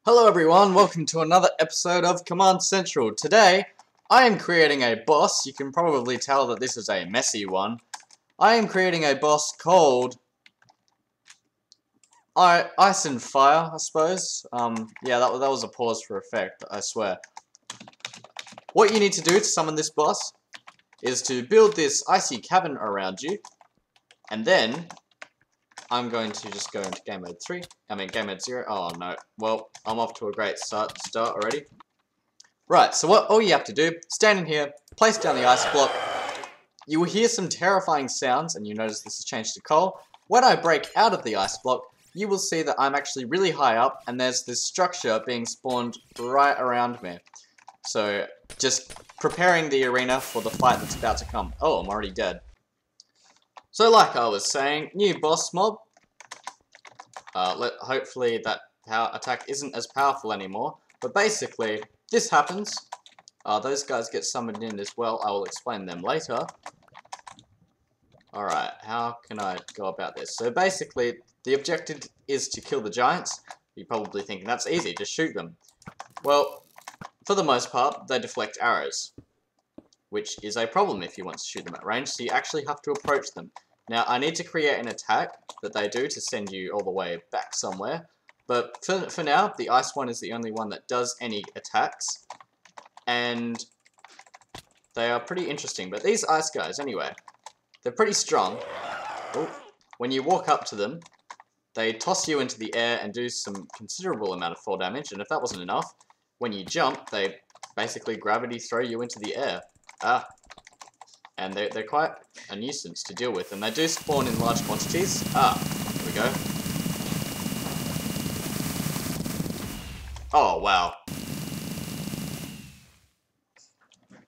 Hello everyone, welcome to another episode of Command Central. Today, I am creating a boss. You can probably tell that this is a messy one. I am creating a boss called Ice and Fire, I suppose. Yeah, that was a pause for effect, I swear. What you need to do to summon this boss is to build this icy cavern around you, and then I'm going to just go into game mode 0. Oh no, well, I'm off to a great start already. Right, so all you have to do, stand in here, place down the ice block. You will hear some terrifying sounds, and you notice this has changed to coal. When I break out of the ice block, you will see that I'm actually really high up, and there's this structure being spawned right around me. So, just preparing the arena for the fight that's about to come. Oh, I'm already dead. So like I was saying, new boss mob. Hopefully that attack isn't as powerful anymore. But basically, this happens. Those guys get summoned in as well. I will explain them later. Alright, how can I go about this? So basically, the objective is to kill the giants. You're probably thinking that's easy, just shoot them. Well, for the most part, they deflect arrows, which is a problem if you want to shoot them at range, so you actually have to approach them. Now, I need to create an attack that they do to send you all the way back somewhere, but for now, the ice one is the only one that does any attacks, and they are pretty interesting. But these ice guys, anyway, they're pretty strong. Oh, when you walk up to them, they toss you into the air and do some considerable amount of fall damage, and if that wasn't enough, when you jump, they basically gravity throw you into the air. And they're quite a nuisance to deal with, and they do spawn in large quantities. Here we go. Oh, wow.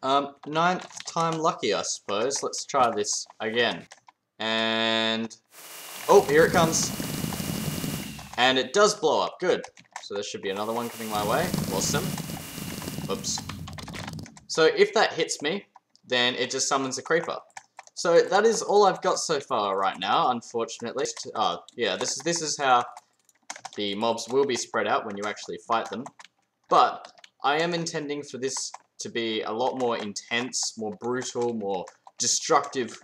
9th time lucky, I suppose. Let's try this again. And... oh, here it comes. And it does blow up. Good. So there should be another one coming my way. Awesome. Oops. So if that hits me, then it just summons a creeper. So that is all I've got so far right now, unfortunately. Yeah, this is how the mobs will be spread out when you actually fight them. But I am intending for this to be a lot more intense, more brutal, more destructive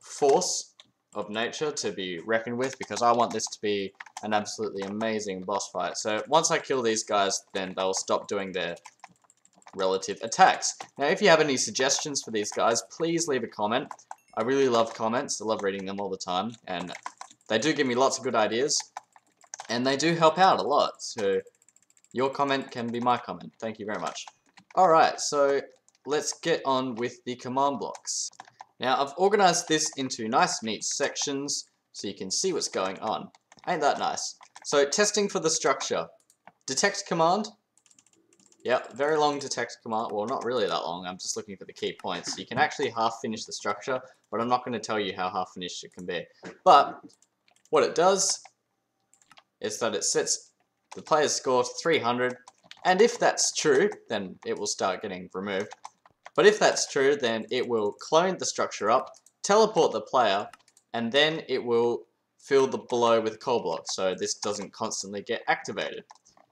force of nature to be reckoned with, because I want this to be an absolutely amazing boss fight. So once I kill these guys, then they'll stop doing their relative attacks. Now, if you have any suggestions for these guys, please leave a comment. I really love comments. I love reading them all the time, and they do give me lots of good ideas, and they do help out a lot. So your comment can be my comment. Thank you very much. Alright, so let's get on with the command blocks. Now, I've organized this into nice, neat sections so you can see what's going on. Ain't that nice? So, testing for the structure. Detect command. Yep, very long detect command. Well, not really that long. I'm just looking for the key points. You can actually half finish the structure, but I'm not going to tell you how half finished it can be. But what it does is that it sets the player's score to 300, and if that's true, then it will start getting removed. But if that's true, then it will clone the structure up, teleport the player, and then it will fill the below with coal blocks, so this doesn't constantly get activated.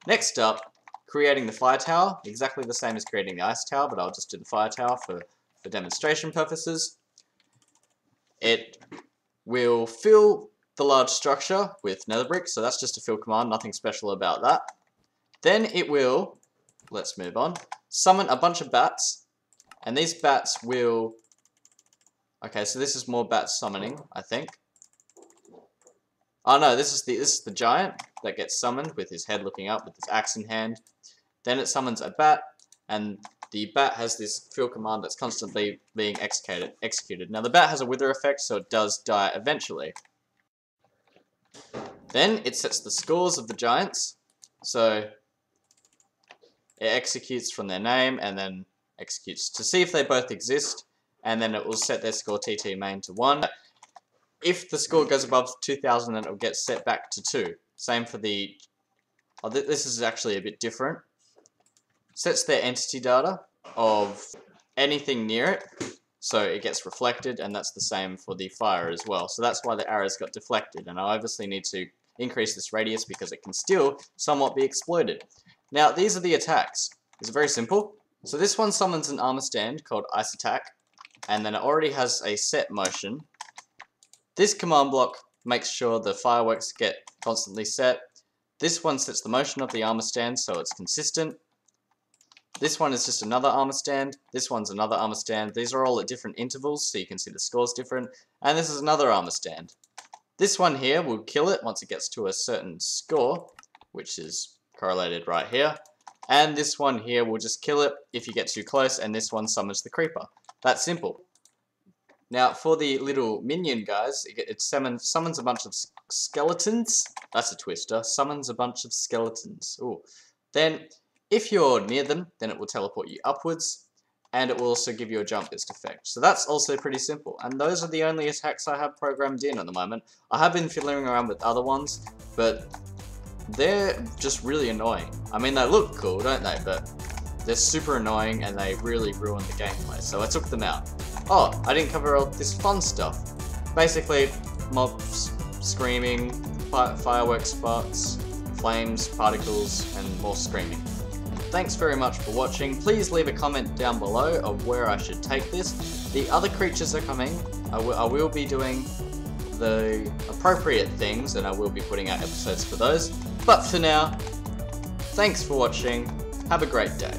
Next up, creating the fire tower, exactly the same as creating the ice tower, but I'll just do the fire tower for demonstration purposes. It will fill the large structure with nether bricks, so that's just a fill command, nothing special about that. Then it will, let's move on, summon a bunch of bats, and these bats will, okay, so this is more bat summoning, I think. Oh no, this is the giant that gets summoned with his head looking up with his axe in hand. Then it summons a bat, and the bat has this fill command that's constantly being executed. Now the bat has a wither effect, so it does die eventually. Then it sets the scores of the giants, so it executes from their name and then executes to see if they both exist, and then it will set their score TT main to 1. If the score goes above 2000, then it will get set back to 2. Same for the... oh, this is actually a bit different. Sets their entity data of anything near it, so it gets reflected, and that's the same for the fire as well. So that's why the arrows got deflected, and I obviously need to increase this radius because it can still somewhat be exploited. Now, these are the attacks. It's very simple. So this one summons an armor stand called Ice Attack, and then it already has a set motion. This command block makes sure the fireworks get constantly set. This one sets the motion of the armor stand so it's consistent. This one is just another armor stand. This one's another armor stand. These are all at different intervals so you can see the scores different. And this is another armor stand. This one here will kill it once it gets to a certain score, which is correlated right here. And this one here will just kill it if you get too close, and this one summons the creeper. That's simple. Now, for the little minion guys, it summons a bunch of skeletons. That's a twister. Summons a bunch of skeletons. Ooh. Then, if you're near them, then it will teleport you upwards, and it will also give you a jump boost effect. So that's also pretty simple. And those are the only attacks I have programmed in at the moment. I have been fiddling around with other ones, but they're just really annoying. I mean, they look cool, don't they? But they're super annoying, and they really ruin the gameplay. So I took them out. Oh, I didn't cover all this fun stuff. Basically, mobs screaming, fireworks sparks, flames, particles, and more screaming. Thanks very much for watching. Please leave a comment down below of where I should take this. The other creatures are coming. I will be doing the appropriate things, and I will be putting out episodes for those. But for now, thanks for watching. Have a great day.